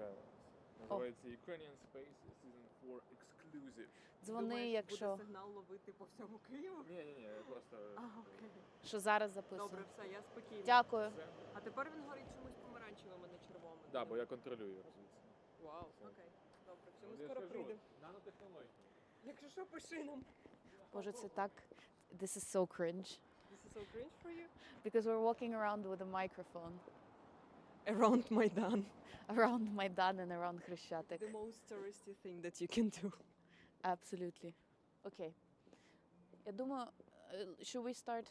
така називається Ukrainian Space Season 4 Exclusive. Дзвони, Думаєш, якщо буде сигнал ловити по всьому Києву? Ні, просто... Окей. що зараз записую. Добре, все, я спокійна. Дякую. Все. А тепер він горить чомусь помаранчевим, а не червоним. Да, бо я контролюю, звідси. Вау, Все. окей. Добре, все, Ну, ми я скоро скажу, прийдемо. нанотехнології. Якщо що, пиши нам. Боже, це так. This is so cringe. This is so cringe for you? Because we're walking around with a microphone Around Maidan. around Maidan and around Хрещатик. The most touristy thing that you can do. Absolutely. Okay. Я думаю, should we start?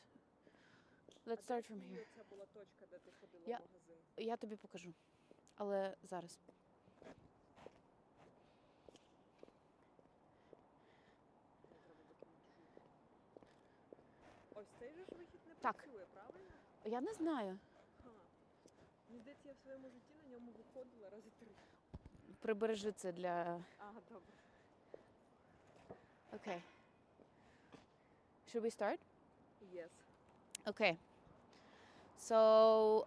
Let's start from here. Це була точка, де ти ходила Я- в магазин. Я тобі покажу. Але зараз. Ось цей же ж вихід не Так. працює, правильно? Я не знаю. Ха. Мені здається, я в своєму житті на ньому виходила рази 3. Прибережи це для... Ага, добре. Okay. Should we start? Yes. Okay. So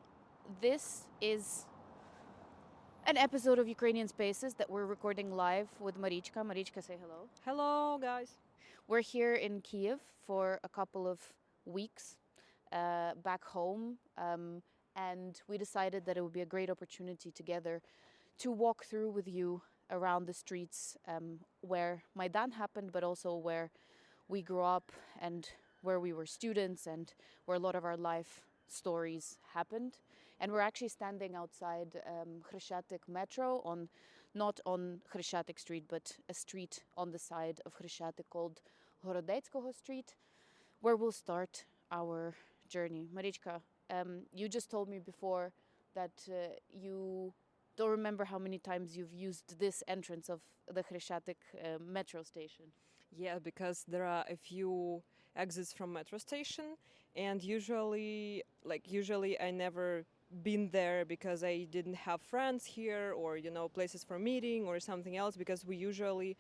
this is an episode of Ukrainian Spaces that we're recording live with Marichka. Marichka, say hello. Hello, guys. We're here in Kyiv for a couple of weeks back home, and we decided that it would be a great opportunity together to walk through with you around the streets where Maidan happened, but also where we grew up and where we were students and where a lot of our life stories happened. And we're actually standing outside Хрещатик metro, not on Хрещатик street, but a street on the side of Хрещатик called Городецького street, where we'll start our journey. Marichka, you just told me before that you don't remember how many times you've used this entrance of the Хрещатик metro station. Yeah, because there are a few exits from metro station, and usually I never been there because I didn't have friends here or places for meeting or something else, because we usually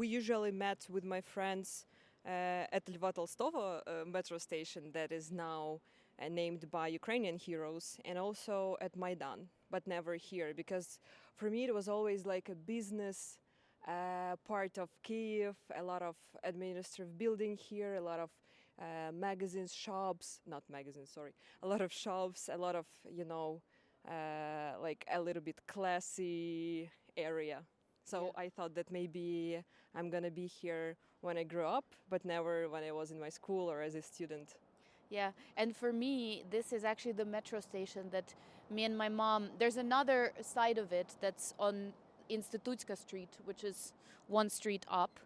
we usually met with my friends at Lьва Толстого metro station that is now named by Ukrainian heroes, and also at Maidan, but never here, because for me it was always like a business part of Kyiv, a lot of administrative building here, a lot of magazines, shops, not magazines, sorry, a lot of shops, a lot of, like a little bit classy area. So Yeah. I thought that maybe I'm gonna be here when I grew up, but never when I was in my school or as a student. Yeah, and for me, this is actually the metro station that me and my mom, there's another side of it that's on Institutska Street, which is one street up.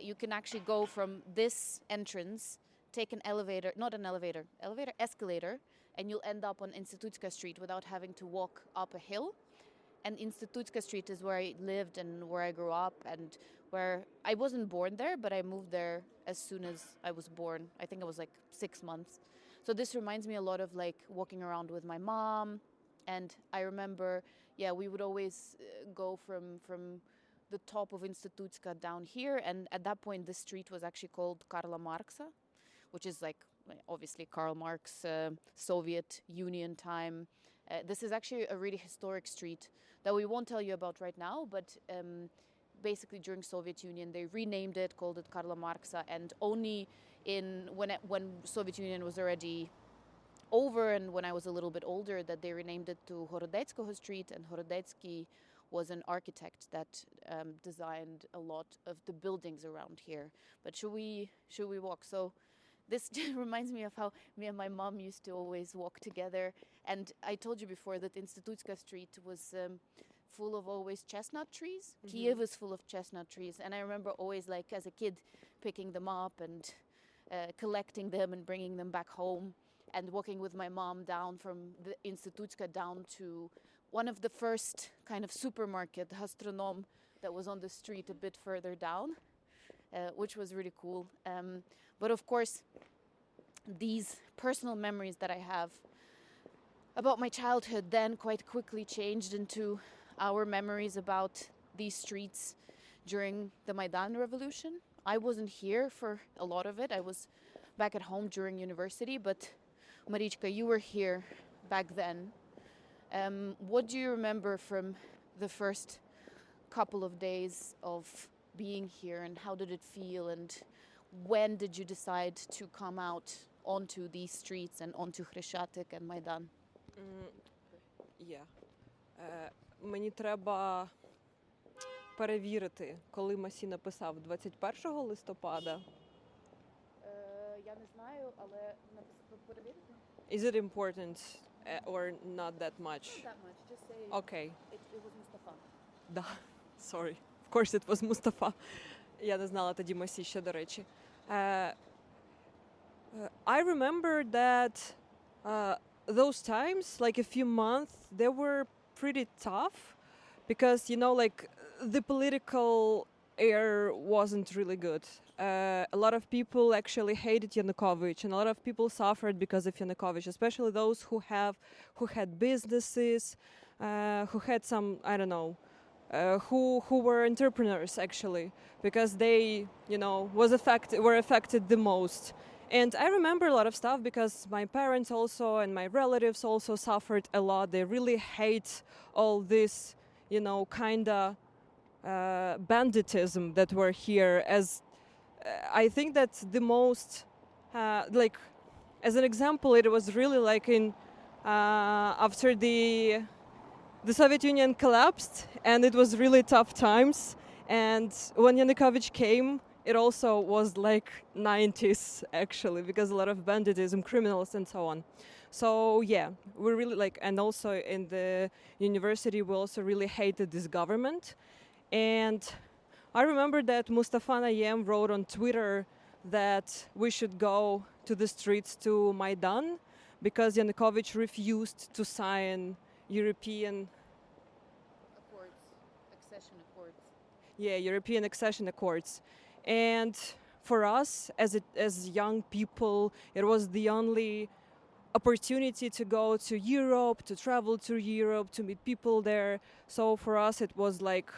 You can actually go from this entrance, take an elevator, not an elevator, escalator, and you'll end up on Institutska Street without having to walk up a hill. And Institutska Street is where I lived and where I grew up, and where I wasn't born there, but I moved there as soon as I was born. I think I was like 6 months. So this reminds me a lot of like walking around with my mom. And I remember, yeah, we would always go from the top of Institutska down here. And at that point, the street was actually called Karla Marksa, which is like obviously Karl Marx, Soviet Union time. This is actually a really historic street that we won't tell you about right now, but basically during Soviet Union they renamed it, called it Karla Marksa, and only when Soviet Union was already over and when I was a little bit older that they renamed it to Horodeckoho Street, and Horodecki was an architect that designed a lot of the buildings around here. But should we walk? So this reminds me of how me and my mom used to always walk together. And I told you before that Institutska Street was full of always chestnut trees. Mm-hmm. Kyiv is full of chestnut trees. And I remember always, like, as a kid, picking them up and collecting them and bringing them back home. And walking with my mom down from the Institutska down to one of the first kind of supermarket, Gastronom, that was on the street a bit further down. Which was really cool. But of course, these personal memories that I have about my childhood then quite quickly changed into our memories about these streets during the Maidan Revolution. I wasn't here for a lot of it. I was back at home during university, but Marichka, you were here back then. What do you remember from the first couple of days of being here, and how did it feel, and when did you decide to come out onto these streets and onto Хрещатик and Maidan? Мені треба перевірити, коли Масі написав 21 листопада. Я не знаю, але перевірити? Is it important or not that much? Not that much, just say Okay. it was Mustafa. Да, sorry. Of course it was Mustafa. Я не знала тоді Масі ще, до речі. I remember that those times, like a few months, they were pretty tough because, you know, like the political air wasn't really good. A lot of people actually hated Yanukovych, and a lot of people suffered because of Yanukovych, especially those who had businesses, who had some, I don't know, who were entrepreneurs actually, because they, you know, were affected the most. And I remember a lot of stuff because my parents also and my relatives also suffered a lot. They really hate all this, you know, kinda banditism that were here. As I think that the most, like, as an example, it was really like in after the Soviet Union collapsed, and it was really tough times. And when Yanukovych came, it also was like 90s actually, because a lot of banditism, criminals, and so on. So yeah, we really like, and also in the university, we also really hated this government. And I remember that Mustafa Nayem wrote on Twitter that we should go to the streets to Maidan because Yanukovych refused to sign European European accession accords. And for us as young people, it was the only opportunity to go to Europe, to travel to Europe, to meet people there. So for us it was like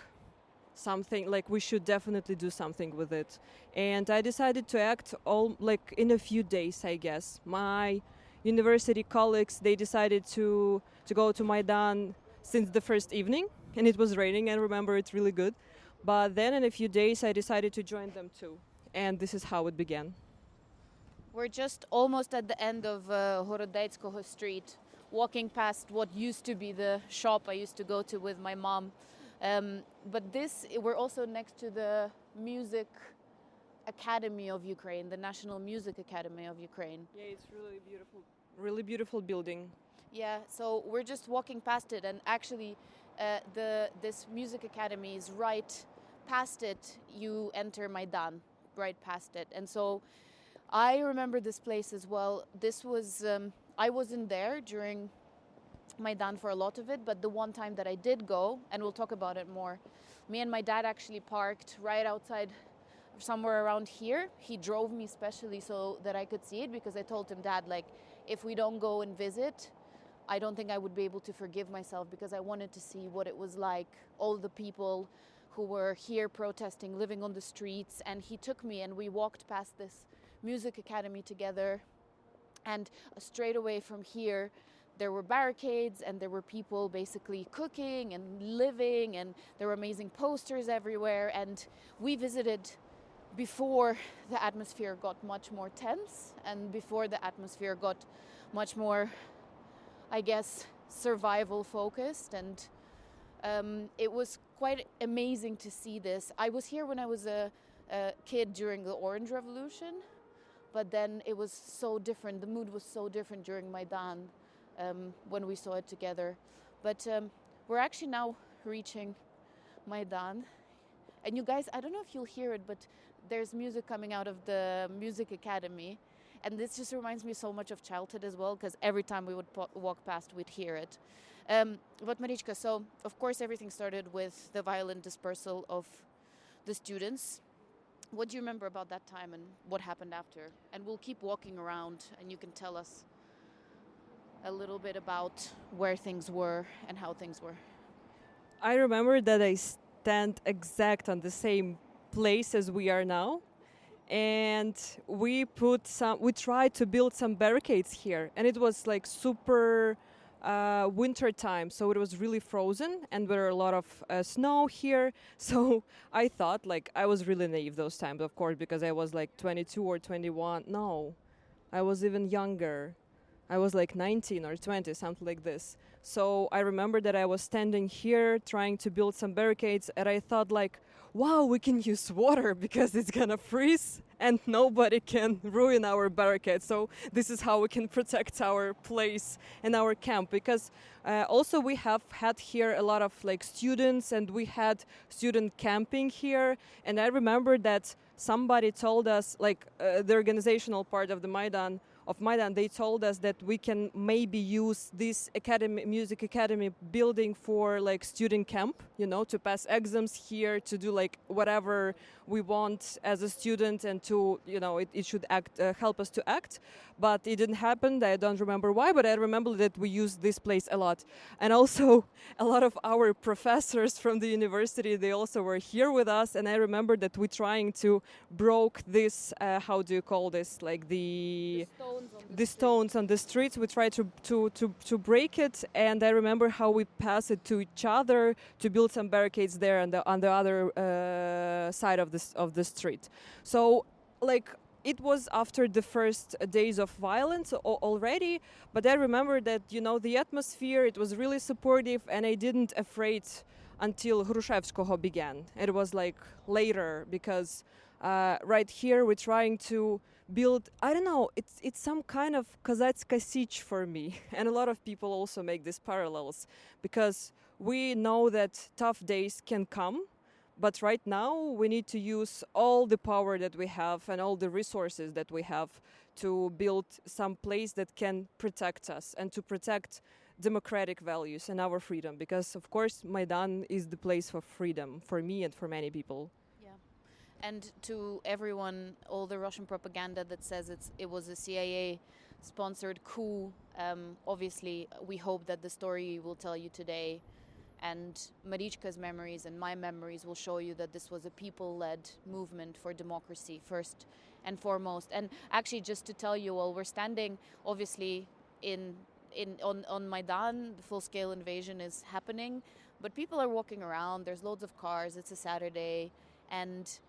something like we should definitely do something with it. And I decided to act all like in a few days, I guess. My university colleagues, they decided to go to Maidan since the first evening, and it was raining, I remember it really good. But then in a few days I decided to join them too. And this is how it began. We're just almost at the end of Horodetskoho Street, walking past what used to be the shop I used to go to with my mom. But we're also next to the Music Academy of Ukraine, the National Music Academy of Ukraine. Yeah, it's really beautiful building. Yeah, so we're just walking past it, and actually this music academy is right past it. You enter Maidan, right past it. And so I remember this place as well. This was, I wasn't there during Maidan for a lot of it, but the one time that I did go, and we'll talk about it more, me and my dad actually parked right outside, somewhere around here. He drove me specially so that I could see it, because I told him, Dad, like, if we don't go and visit, I don't think I would be able to forgive myself, because I wanted to see what it was like, all the people who were here protesting, living on the streets. And he took me and we walked past this music academy together. And straight away from here, there were barricades and there were people basically cooking and living, and there were amazing posters everywhere. And we visited before the atmosphere got much more tense and before the atmosphere got much more, I guess, survival focused. And it was quite amazing to see this. I was here when I was a kid during the Orange Revolution, but then it was so different. The mood was so different during Maidan when we saw it together. But we're actually now reaching Maidan. And you guys, I don't know if you'll hear it, but there's music coming out of the Music Academy. And this just reminds me so much of childhood as well, because every time we would walk past, we'd hear it. But Marichka, so of course everything started with the violent dispersal of the students. What do you remember about that time and what happened after? And we'll keep walking around and you can tell us a little bit about where things were and how things were. I remember that I stand exact on the same place as we are now. And we tried to build some barricades here, and it was like super winter time, so it was really frozen, and there were a lot of snow here. So I thought, like, I was really naive those times, of course, because I was like 22 or 21. No, I was even younger. I was like 19 or 20, something like this. So I remember that I was standing here trying to build some barricades, and I thought, like, wow, we can use water because it's gonna freeze and nobody can ruin our barricade. So this is how we can protect our place and our camp. Because also we have had here a lot of like students, and we had student camping here. And I remember that somebody told us, like the organizational part of the Maidan, they told us that we can maybe use this academy, music academy building for like student camp, you know, to pass exams here, to do like whatever we want as a student, and to, you know, it should act, help us to act. But it didn't happen. I don't remember why, but I remember that we used this place a lot. And also a lot of our professors from the university, they also were here with us. And I remember that we trying to broke this, how do you call this, like the stones on the streets. We tried to break it, and I remember how we passed it to each other to build some barricades there on the other side of the street. So, like, it was after the first days of violence already, but I remember that, you know, the atmosphere, it was really supportive, and I didn't afraid until Hrushevskoho began. It was like later, because right here we're trying to build, I don't know, it's some kind of Kazatska siege for me. And a lot of people also make these parallels, because we know that tough days can come, but right now we need to use all the power that we have and all the resources that we have to build some place that can protect us and to protect democratic values and our freedom, because of course Maidan is the place for freedom for me and for many people. And to everyone, all the Russian propaganda that says it was a CIA-sponsored coup, obviously we hope that the story will tell you today, and Marichka's memories and my memories will show you that this was a people-led movement for democracy, first and foremost. And actually, just to tell you, while we're standing, obviously, on Maidan, the full-scale invasion is happening, but people are walking around, there's loads of cars, it's a Saturday, and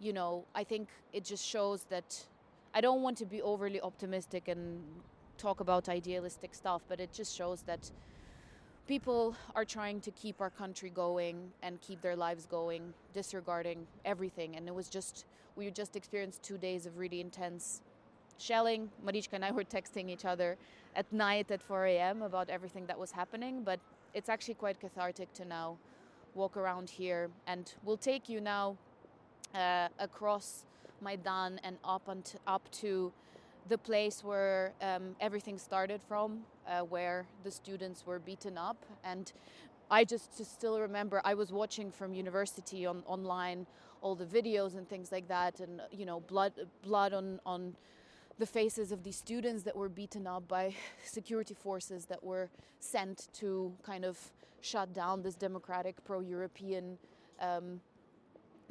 you know, I think it just shows that I don't want to be overly optimistic and talk about idealistic stuff, but it just shows that people are trying to keep our country going and keep their lives going, disregarding everything. And we just experienced 2 days of really intense shelling. Marichka and I were texting each other at night at 4 a.m. about everything that was happening, but it's actually quite cathartic to now walk around here. And we'll take you now across Maidan and up to the place where everything started from, where the students were beaten up. And I just still remember I was watching from university online all the videos and things like that, and you know, blood on the faces of these students that were beaten up by security forces that were sent to kind of shut down this democratic pro-European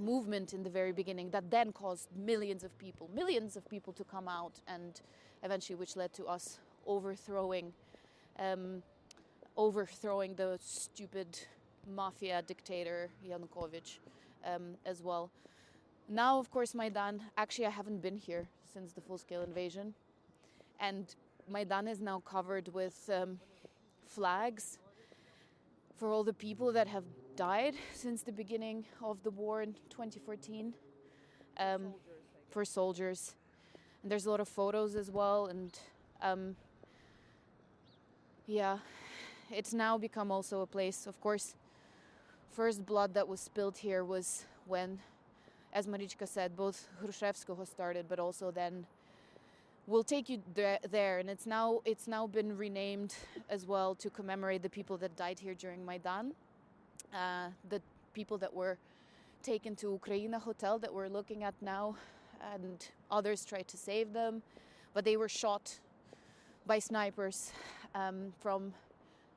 movement in the very beginning, that then caused millions of people to come out, and eventually which led to us overthrowing the stupid mafia dictator Yanukovych as well. Now, of course, Maidan, actually I haven't been here since the full-scale invasion, and Maidan is now covered with flags for all the people that have died since the beginning of the war in 2014, for soldiers. And there's a lot of photos as well, and yeah, it's now become also a place, of course, first blood that was spilled here was when, as Marichka said, both Hrushevskoho started, but also then we'll take you there, and it's now been renamed as well to commemorate the people that died here during Maidan, the people that were taken to Ukraina hotel that we're looking at now, and others tried to save them, but they were shot by snipers from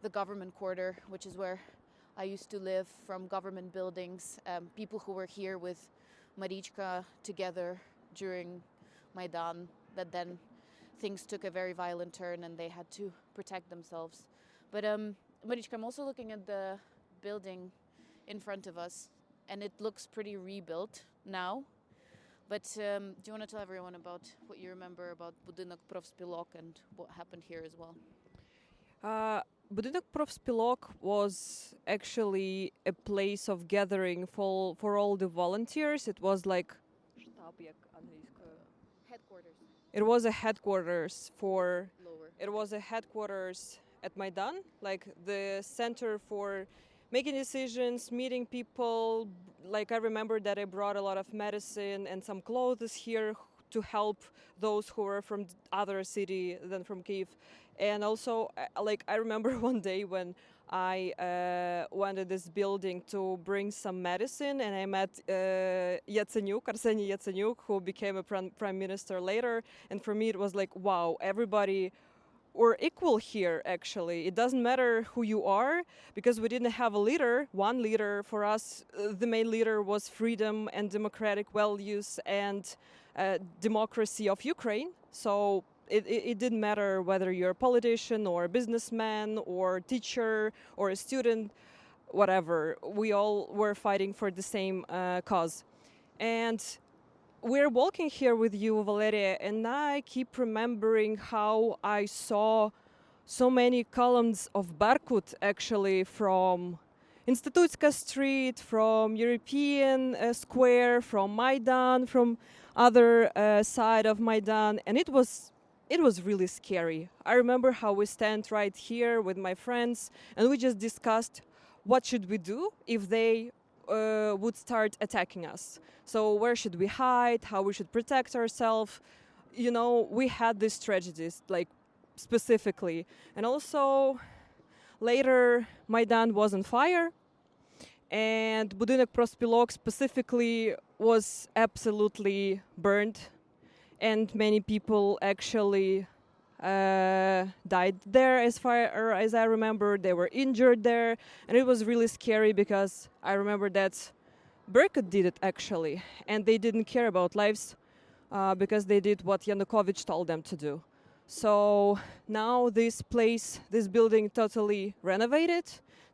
the government quarter, which is where I used to live, from government buildings, people who were here with Marichka together during Maidan, that then things took a very violent turn and they had to protect themselves. But Marichka, I'm also looking at the building in front of us, and it looks pretty rebuilt now. But do you want to tell everyone about what you remember about Budynok Profspilok and what happened here as well? Budynok Profspilok was actually a place of gathering for all the volunteers. It was like Headquarters. it was a headquarters for Lower. it was a headquarters at Maidan, like the center for making decisions, meeting people. Like I remember that I brought a lot of medicine and some clothes here to help those who were from other city than from Kyiv. And also, like I remember one day when I went to this building to bring some medicine, and I met Arseniy Yatsenyuk, who became a prime minister later. And for me, it was like, wow, everybody were equal here, actually. It doesn't matter who you are, because we didn't have a leader, one leader. For us, the main leader was freedom and democratic values and democracy of Ukraine. So it didn't matter whether you're a politician or a businessman or a teacher or a student, whatever. We all were fighting for the same cause. And we're walking here with you, Valeria, and I keep remembering how I saw so many columns of Berkut actually from Institutska Street, from European Square, from Maidan, from other side of Maidan, and it was really scary. I remember how we stand right here with my friends, and we just discussed what should we do if they would start attacking us. So where should we hide? How we should protect ourselves? You know, we had these tragedies, like specifically. And also later Maidan was on fire, and Budynok Profspilok specifically was absolutely burned, and many people actually died there. As far as I remember, they were injured there, and it was really scary because I remember that Berkut did it actually, and they didn't care about lives because they did what Yanukovych told them to do. So now this building totally renovated.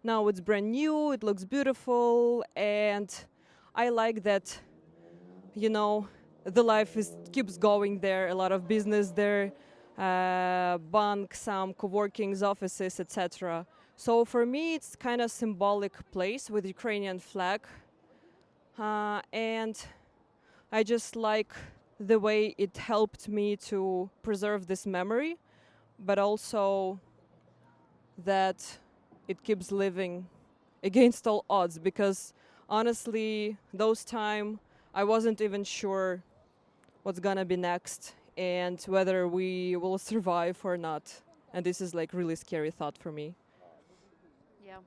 Now it's brand new, it looks beautiful, and I like that, you know, the life keeps going there, a lot of business there, bank, some co-workings, offices, etc. So for me, it's kind of symbolic place with Ukrainian flag, and I just like the way it helped me to preserve this memory, but also that it keeps living against all odds, because honestly, those time I wasn't even sure what's gonna be next and whether we will survive or not. And this is like really scary thought for me. Yeah.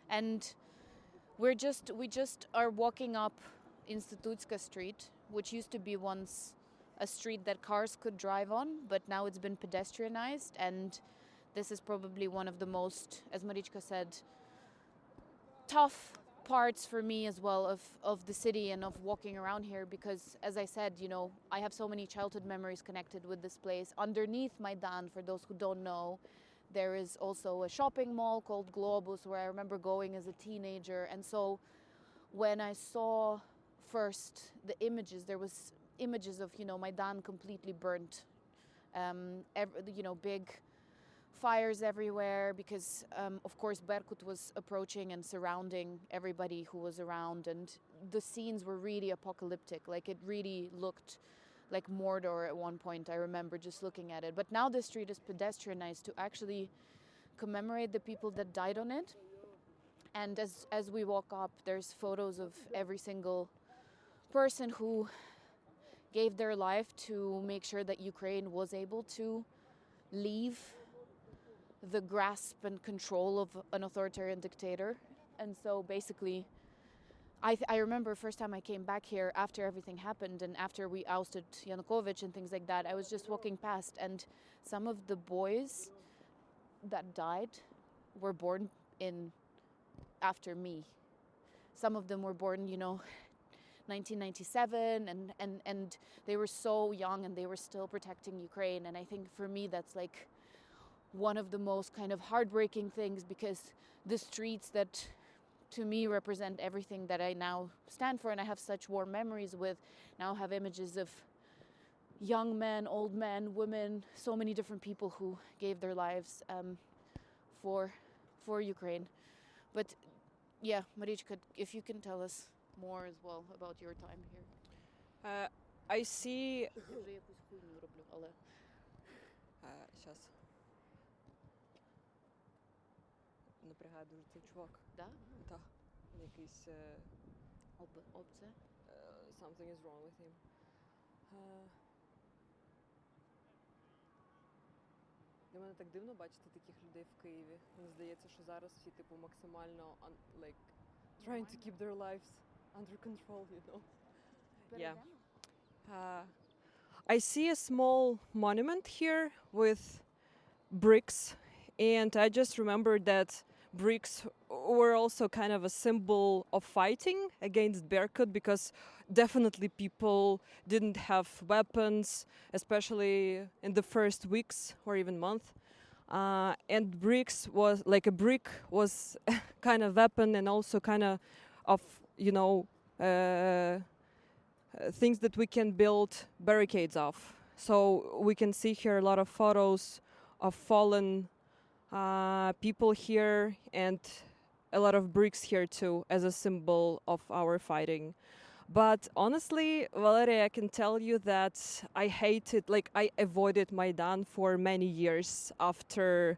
And we just are walking up Institutska Street, which used to be once a street that cars could drive on, but now it's been pedestrianized, and this is probably one of the most, as Marichka said, tough parts for me as well of the city and of walking around here, because as I said, you know, I have so many childhood memories connected with this place. Underneath Maidan, for those who don't know, there is also a shopping mall called Globus, where I remember going as a teenager. And so when I saw first the images, there was images of, you know, Maidan completely burnt, you know, big fires everywhere, because of course Berkut was approaching and surrounding everybody who was around, and the scenes were really apocalyptic. Like, it really looked like Mordor at one point. I remember just looking at it. But now the street is pedestrianized to actually commemorate the people that died on it. And as we walk up, there's photos of every single person who gave their life to make sure that Ukraine was able to leave the grasp and control of an authoritarian dictator. And so basically, I remember first time I came back here after everything happened and after we ousted Yanukovych and things like that, I was just walking past, and some of the boys that died were born after me. Some of them were born, you know, 1997, and they were so young and they were still protecting Ukraine. And I think for me that's like one of the most kind of heartbreaking things, because the streets that to me represent everything that I now stand for and I have such warm memories with now have images of young men, old men, women, so many different people who gave their lives for Ukraine. But yeah, Marichka, if you can tell us more as well about your time here. I see. Сейчас. Напрягає дуже цей чувак. Да? Так. Якийсь. Обце? Something is wrong with him. Для мене так дивно бачити таких людей в Києві. Мені здається, що зараз всі типу максимально like trying to keep their lives under control, you know. Yeah. I see a small monument here with bricks, and I just remembered that bricks were also kind of a symbol of fighting against Berkut, because definitely people didn't have weapons, especially in the first weeks or even month. And bricks was like a brick was kind of weapon and also kind of you know, things that we can build barricades of. So we can see here a lot of photos of fallen people here, and a lot of bricks here too as a symbol of our fighting. But honestly, Valeria, I can tell you that I avoided Maidan for many years after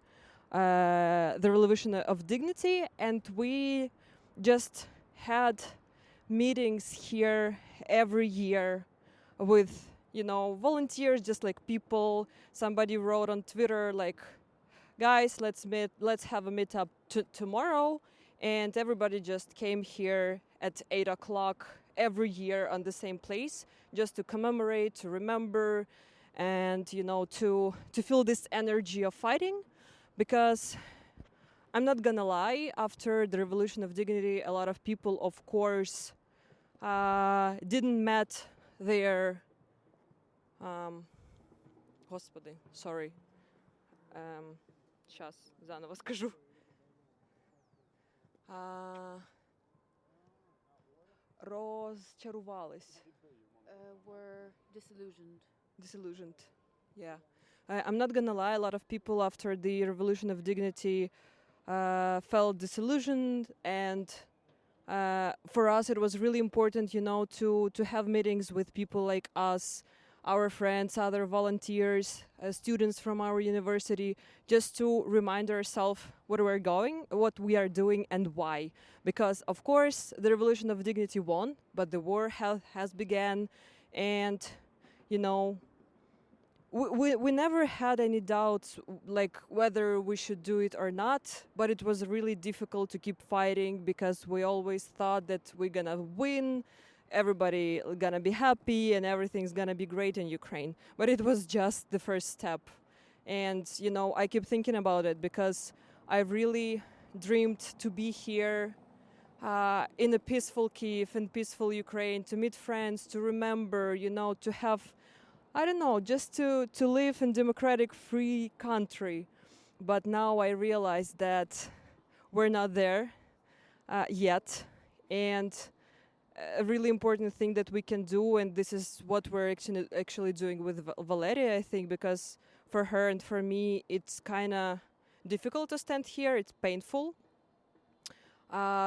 the Revolution of Dignity, and we just had meetings here every year with, you know, volunteers, just like people. Somebody wrote on Twitter like, guys, let's have a meetup tomorrow, and everybody just came here at 8 o'clock every year on the same place, just to commemorate, to remember, and, you know, to feel this energy of fighting. Because I'm not gonna lie, after the Revolution of Dignity, a lot of people, of course, didn't met their Господи, sorry. Сейчас заново скажу. Розчарувались. Were disillusioned. Disillusioned, yeah. I'm not gonna lie, a lot of people after the Revolution of Dignity felt disillusioned, and for us it was really important, you know, to have meetings with people like us, our friends, other volunteers, students from our university, just to remind ourselves what we are doing and why. Because of course the Revolution of Dignity won, but the war has begun, and, you know, we never had any doubts like whether we should do it or not, but it was really difficult to keep fighting because we always thought that we're gonna win, everybody gonna be happy and everything's gonna be great in Ukraine. But it was just the first step. And, you know, I keep thinking about it because I really dreamed to be here in a peaceful Kyiv, in peaceful Ukraine, to meet friends, to remember, you know, to have, I don't know, just to live in democratic, free country. But now I realize that we're not there yet. And a really important thing that we can do, and this is what we're actually doing with Valeria, I think, because for her and for me, it's kind of difficult to stand here. It's painful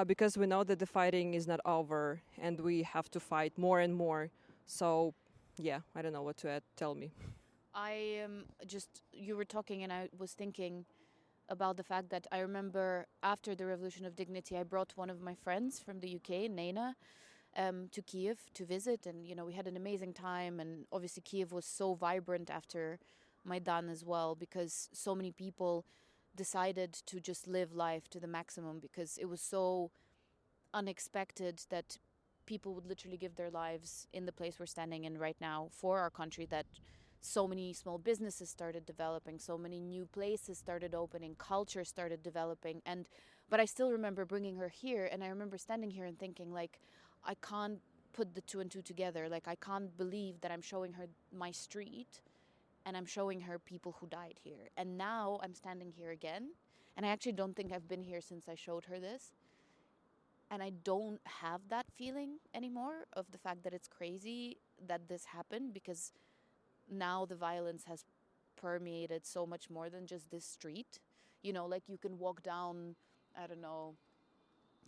because we know that the fighting is not over and we have to fight more and more. So, yeah, I don't know what to add. Tell me. You were talking and I was thinking about the fact that I remember after the Revolution of Dignity, I brought one of my friends from the UK, Naina, to Kyiv to visit, and, you know, we had an amazing time. And obviously Kyiv was so vibrant after Maidan as well, because so many people decided to just live life to the maximum, because it was so unexpected that people would literally give their lives in the place we're standing in right now for our country, that so many small businesses started developing, so many new places started opening, culture started developing. But I still remember bringing her here, and I remember standing here and thinking, like, I can't put the two and two together. Like, I can't believe that I'm showing her my street and I'm showing her people who died here. And now I'm standing here again, and I actually don't think I've been here since I showed her this. And I don't have that feeling anymore of the fact that it's crazy that this happened, because now the violence has permeated so much more than just this street. You know, like you can walk down, I don't know,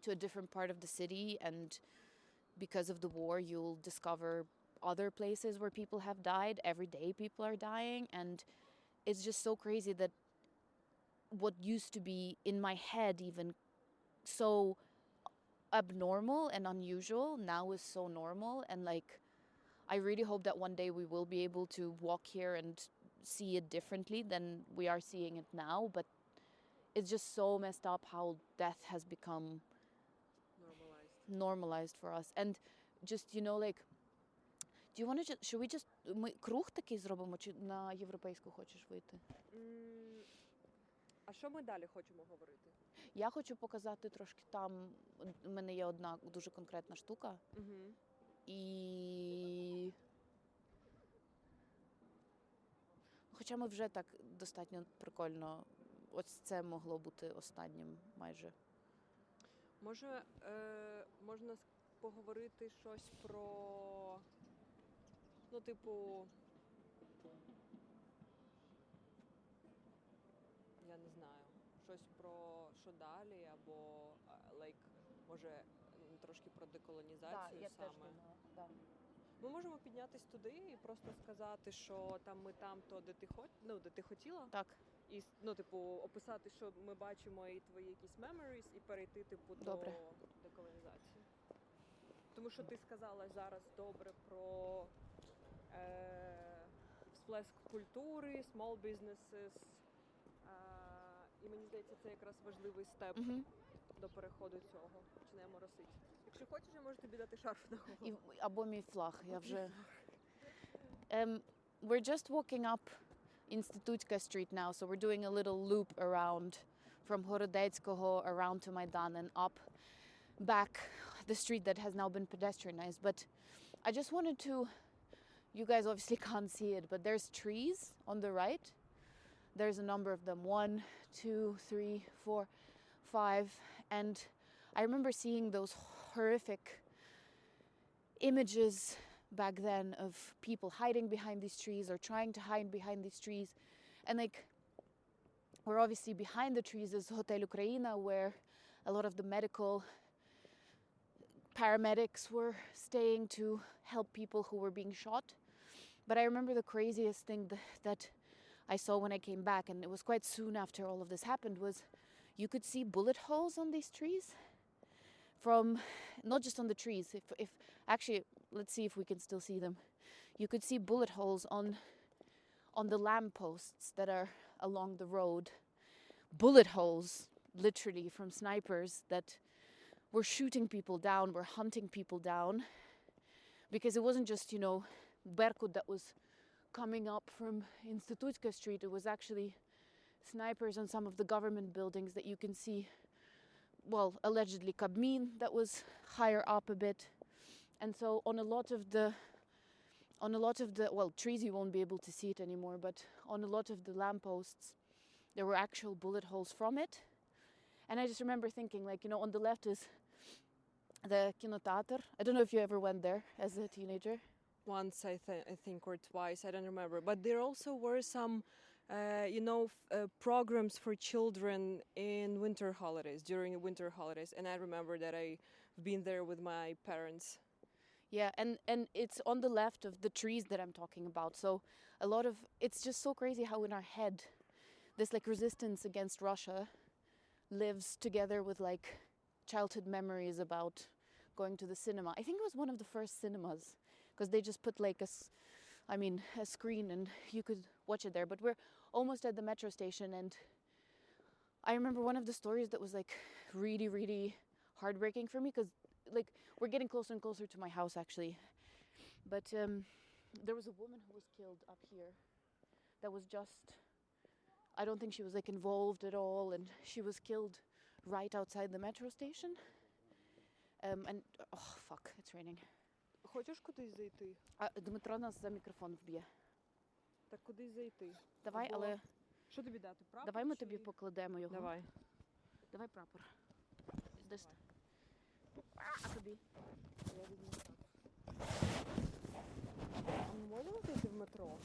to a different part of the city, and because of the war, you'll discover other places where people have died. Every day people are dying, and it's just so crazy that what used to be in my head even so abnormal and unusual now is so normal. And like, I really hope that one day we will be able to walk here and see it differently than we are seeing it now. But it's just so messed up how death has become normalized for us. And just, you know, like, do you want to just, should we just, ми круг такий зробимо, чи на європейську хочеш вийти? А що ми далі хочемо говорити? Я хочу показати трошки там, у мене є одна дуже конкретна штука. І хоча ми вже так достатньо прикольно, ось це могло бути останнім майже. Може, можна поговорити щось про, ну, типу, я не знаю, щось про що далі, або, може, трошки про деколонізацію я саме. теж думала, да. Ми можемо піднятись туди і просто сказати, що там ми там, то де ти хотіла. Так. І, ну, типу, описати, що ми бачимо, і твої якісь memories, і перейти, типу, Добре. до деколонізації. Тому що ти сказала зараз добре про всплеск культури, small businesses. І мені здається, це якраз важливий степ до переходу цього. Починаємо росити. Якщо хочеш, я можу тобі дати шарф на голову. Або мій флаг, я вже... We're just walking up Institutska Street now, so we're doing a little loop around from Horodeckoho around to Maidan and up back the street that has now been pedestrianized. But I just wanted to, you guys obviously can't see it, but there's trees on the right. There's a number of them, 1, 2, 3, 4, 5. And I remember seeing those horrific images back then of people hiding behind these trees or trying to hide behind these trees. And like, we're obviously behind the trees is Hotel Ukraina, where a lot of the medical paramedics were staying to help people who were being shot. But I remember the craziest thing that I saw when I came back, and it was quite soon after all of this happened, was you could see bullet holes on these trees. From, not just on the trees, if actually, let's see if we can still see them. You could see bullet holes on the lampposts that are along the road. Bullet holes, literally, from snipers that were shooting people down, were hunting people down. Because it wasn't just, you know, Berkut that was coming up from Institutska Street. It was actually snipers on some of the government buildings that you can see. Well, allegedly Kabmin that was higher up a bit. And so on a lot of the, well, trees you won't be able to see it anymore, but on a lot of the lampposts, there were actual bullet holes from it. And I just remember thinking, like, you know, on the left is the Kinoteatr. I don't know if you ever went there as a teenager. Once, I think, or twice, I don't remember. But there also were some, programs for children in winter holidays, during the winter holidays. And I remember that I've been there with my parents. Yeah, and it's on the left of the trees that I'm talking about. So a lot of, it's just so crazy how in our head, this like resistance against Russia lives together with like childhood memories about going to the cinema. I think it was one of the first cinemas, because they just put like a screen and you could watch it there. But we're almost at the metro station, and I remember one of the stories that was like really, really heartbreaking for me, because like we're getting closer and closer to my house actually. But there was a woman who was killed up here that was just, I don't think she was like involved at all, and she was killed right outside the metro station. And oh fuck, it's raining. Хочеш кудись зайти? Дмитро нас за мікрофон вб'є. Так кудись зайти? Давай, Або- але Що тобі дати? Прапор? давай ми чи- тобі покладемо його. Давай. Давай прапор. Десь. А тобі? Я візьму так. А ми можемо зайти в метро?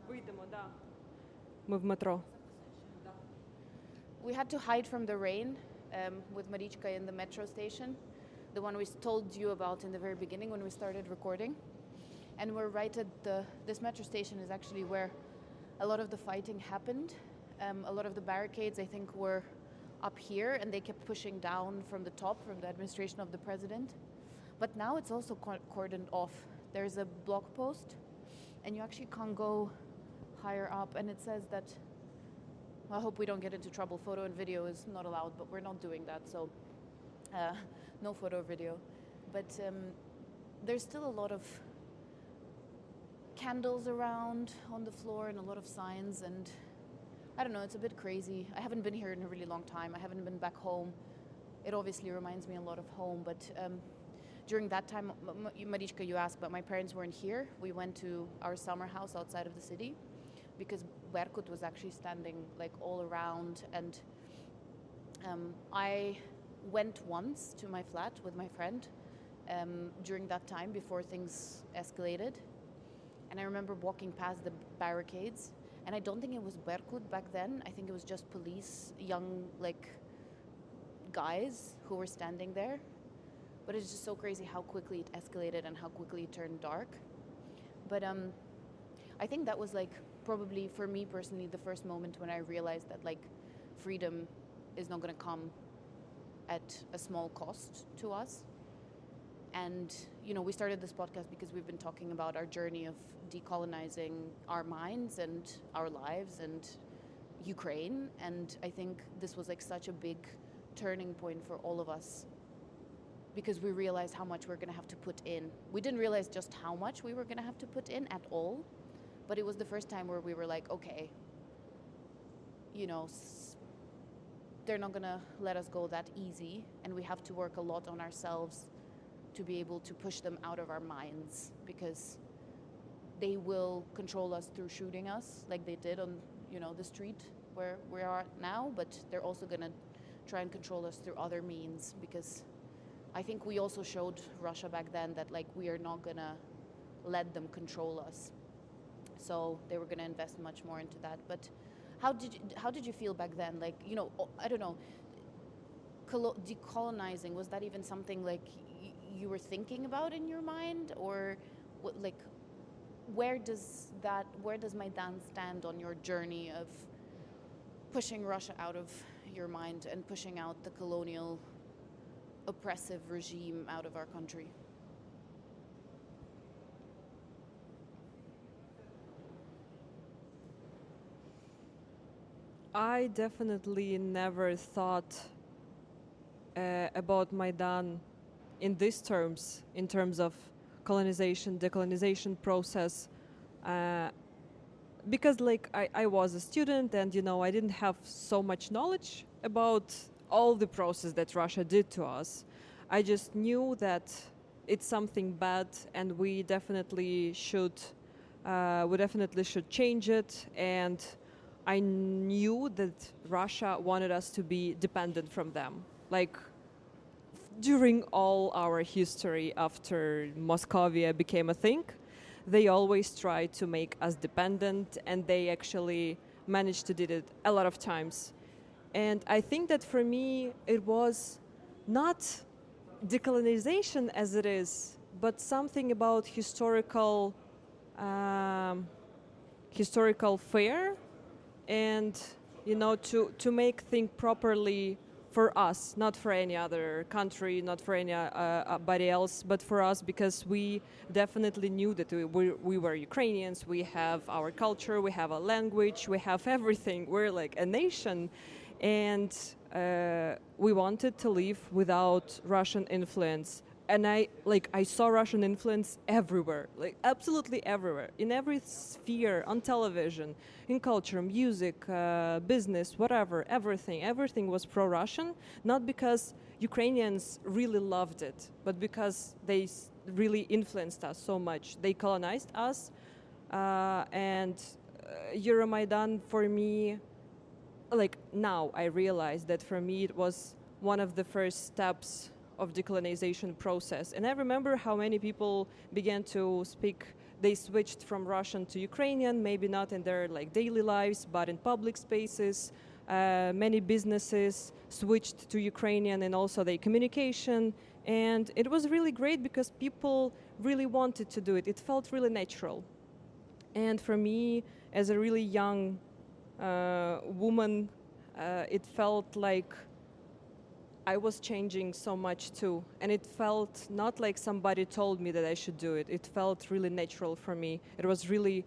Вийдемо, да. Ми в метро. We had to hide from the rain with Marichka in the metro station, the one we told you about in the very beginning when we started recording. And we're right at this metro station is actually where a lot of the fighting happened. A lot of the barricades, I think, were up here, and they kept pushing down from the top, from the administration of the president. But now it's also cordoned off. There's a block post, and you actually can't go higher up. And it says that, well, I hope we don't get into trouble. Photo and video is not allowed, but we're not doing that, so no photo or video. But there's still a lot of candles around on the floor and a lot of signs, and I don't know, it's a bit crazy. I haven't been here in a really long time. I haven't been back home. It obviously reminds me a lot of home, but during that time, Marichka, you asked, but my parents weren't here. We went to our summer house outside of the city because Berkut was actually standing like all around, and I went once to my flat with my friend during that time before things escalated. And I remember walking past the barricades, and I don't think it was Berkut back then. I think it was just police, young like guys who were standing there. But it's just so crazy how quickly it escalated and how quickly it turned dark. But I think that was like probably for me personally the first moment when I realized that like freedom is not going to come at a small cost to us. And, you know, we started this podcast because we've been talking about our journey of decolonizing our minds and our lives and Ukraine. And I think this was like such a big turning point for all of us because we realized how much we're going to have to put in. We didn't realize just how much we were going to have to put in at all, but it was the first time where we were like, okay, you know, they're not going to let us go that easy, and we have to work a lot on ourselves to be able to push them out of our minds, because they will control us through shooting us like they did on, you know, the street where we are now, but they're also going to try and control us through other means, because I think we also showed Russia back then that like we are not going to let them control us. So they were going to invest much more into that. But how did you feel back then? Like, you know, I don't know, decolonizing, was that even something like you were thinking about in your mind, or what, like, where does Maidan stand on your journey of pushing Russia out of your mind and pushing out the colonial oppressive regime out of our country? I definitely never thought about Maidan in these terms, in terms of colonization, decolonization process, because like I was a student and I didn't have so much knowledge about all the process that Russia did to us. I just knew that it's something bad and we definitely should change it, and I knew that Russia wanted us to be dependent from them. Like during all our history after Moscovia became a thing, they always tried to make us dependent, and they actually managed to do it a lot of times. And I think that for me, it was not decolonization as it is, but something about historical fair, and to make things properly for us, not for any other country, not for anybody else, but for us, because we definitely knew that we were Ukrainians. We have our culture, we have a language, we have everything. We're like a nation, and we wanted to live without Russian influence. And I saw Russian influence everywhere, like absolutely everywhere, in every sphere, on television, in culture, music, business, whatever, everything. Everything was pro-Russian, not because Ukrainians really loved it, but because they really influenced us so much. They colonized us, and Euromaidan for me, like now I realize that for me it was one of the first steps of decolonization process. And I remember how many people began to speak. They switched from Russian to Ukrainian, maybe not in their daily lives, but in public spaces. Many businesses switched to Ukrainian and also their communication. And it was really great because people really wanted to do it. It felt really natural. And for me, as a really young woman, it felt like I was changing so much too, and it felt not like somebody told me that I should do it. It felt really natural for me. It was really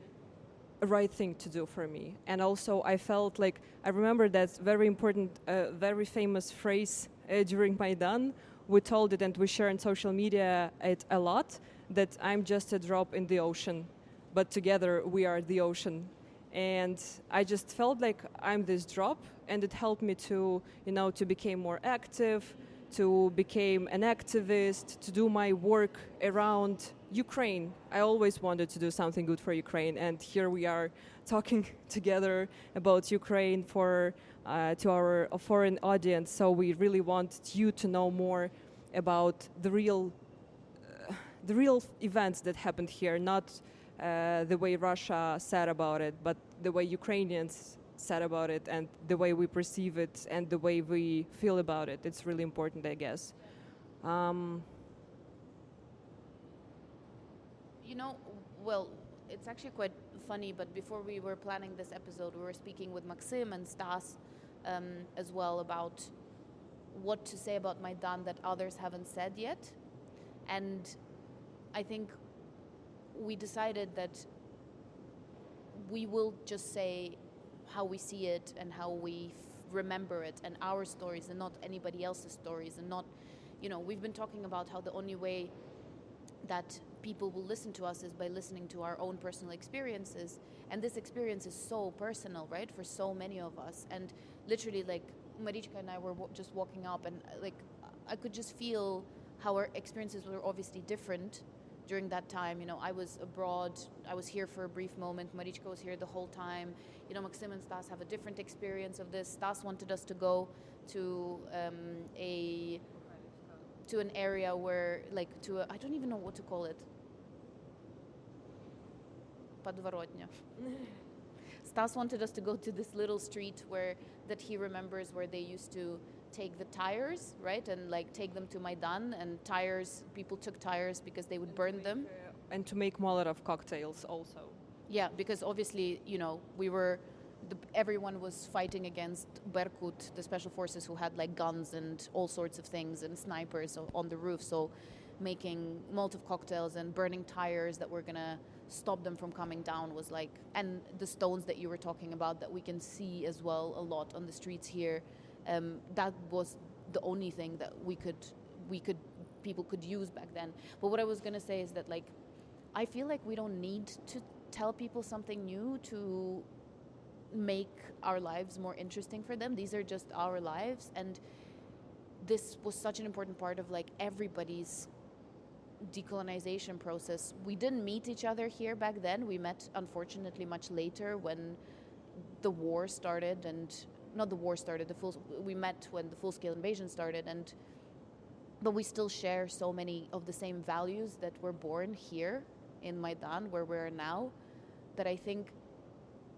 a right thing to do for me. And also I felt like, I remember that very important, very famous phrase during Maidan. We told it and we share on social media it a lot, that I'm just a drop in the ocean, but together we are the ocean. And I just felt like I'm this drop, and it helped me to, to become more active, to become an activist, to do my work around Ukraine. I always wanted to do something good for Ukraine, and here we are talking together about Ukraine to our foreign audience. So we really want you to know more about the real events that happened here, not the way Russia said about it, but the way Ukrainians said about it, and the way we perceive it, and the way we feel about it. It's really important, I guess. Well, it's actually quite funny, but before we were planning this episode, we were speaking with Maksym and Stas as well about what to say about Maidan that others haven't said yet. And I think we decided that we will just say how we see it and how we remember it, and our stories, and not anybody else's stories. And not, we've been talking about how the only way that people will listen to us is by listening to our own personal experiences. And this experience is so personal, right, for so many of us. And literally, Marichka and I were just walking up, and I could just feel how our experiences were obviously different during that time. I was abroad, I was here for a brief moment, Marichka was here the whole time. Maksym and Stas have a different experience of this. Stas wanted us to go to an area where, I don't even know what to call it. Подворотня. Stas wanted us to go to this little street that he remembers where they used to take the tires, right, and like take them to Maidan, and people took tires because they would burn them. And to make Molotov cocktails also. Yeah, because obviously, everyone was fighting against Berkut, the special forces who had like guns and all sorts of things and snipers on the roof. So making Molotov cocktails and burning tires that were gonna stop them from coming down was like, and the stones that you were talking about that we can see as well a lot on the streets here, that was the only thing that people could use back then. But what I was gonna say is that like, I feel like we don't need to tell people something new to make our lives more interesting for them. These are just our lives, and this was such an important part of like everybody's decolonization process. We didn't meet each other here back then. We met unfortunately much later when the war started, and not the war started, we met when the full-scale invasion started, but we still share so many of the same values that were born here in Maidan, where we're now, that I think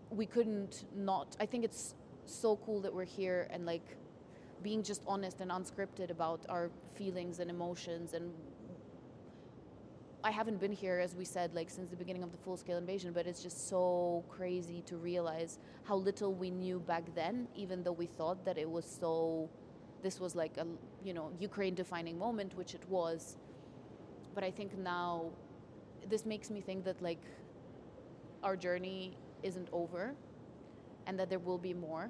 we couldn't not. I think it's so cool that we're here and like being just honest and unscripted about our feelings and emotions. And I haven't been here, as we said, like since the beginning of the full-scale invasion, but it's just so crazy to realize how little we knew back then, even though we thought that this was like a Ukraine defining moment, which it was. But I think now this makes me think that like our journey isn't over and that there will be more,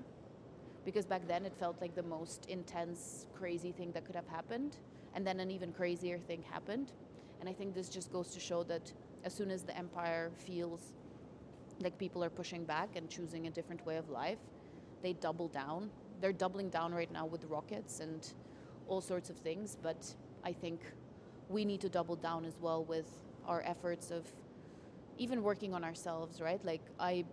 because back then it felt like the most intense, crazy thing that could have happened, and then an even crazier thing happened. And I think this just goes to show that as soon as the empire feels like people are pushing back and choosing a different way of life, they double down. They're doubling down right now with rockets and all sorts of things, but I think we need to double down as well with our efforts of even working on ourselves, right? Like I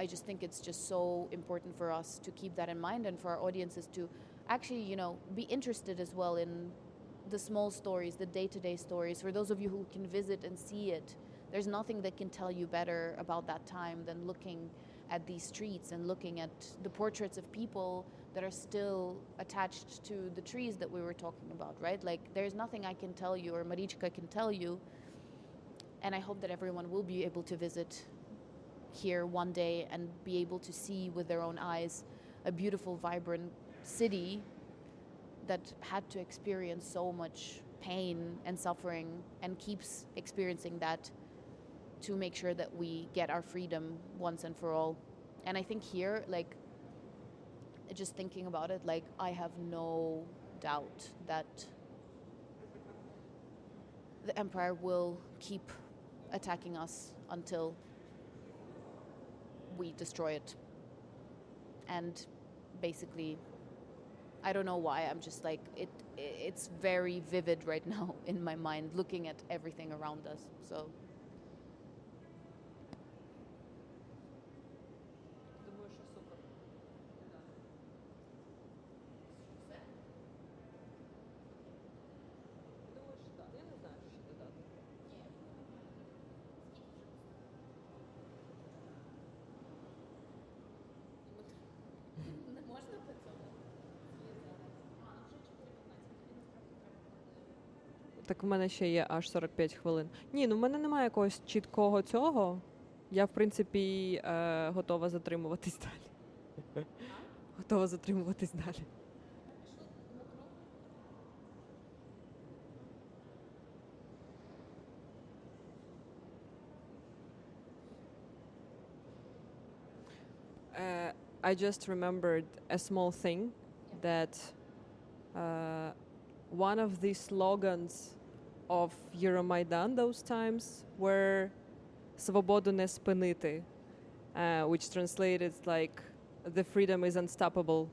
just think it's just so important for us to keep that in mind, and for our audiences to actually, be interested as well in the small stories, the day-to-day stories. For those of you who can visit and see it, there's nothing that can tell you better about that time than looking at these streets and looking at the portraits of people that are still attached to the trees that we were talking about, right? Like there's nothing I can tell you or Marichka can tell you. And I hope that everyone will be able to visit here one day and be able to see with their own eyes a beautiful, vibrant city that had to experience so much pain and suffering and keeps experiencing that to make sure that we get our freedom once and for all. And I think here, like, just thinking about it, like, I have no doubt that the empire will keep attacking us until we destroy it. And basically, I don't know why, I'm just like, it's very vivid right now in my mind, looking at everything around us. So Так в мене ще є аж 45 хвилин. Ні, в мене немає якогось чіткого цього. Я, в принципі, готова затримуватись далі. Готова затримуватись далі. I just remembered a small thing that one of the slogans of Euromaidan those times were "Свободу не спинити," which translated like "the freedom is unstoppable."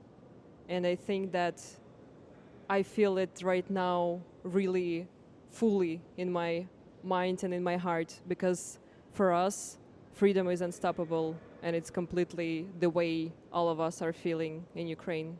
And I think that I feel it right now really fully in my mind and in my heart, because for us, freedom is unstoppable, and it's completely the way all of us are feeling in Ukraine.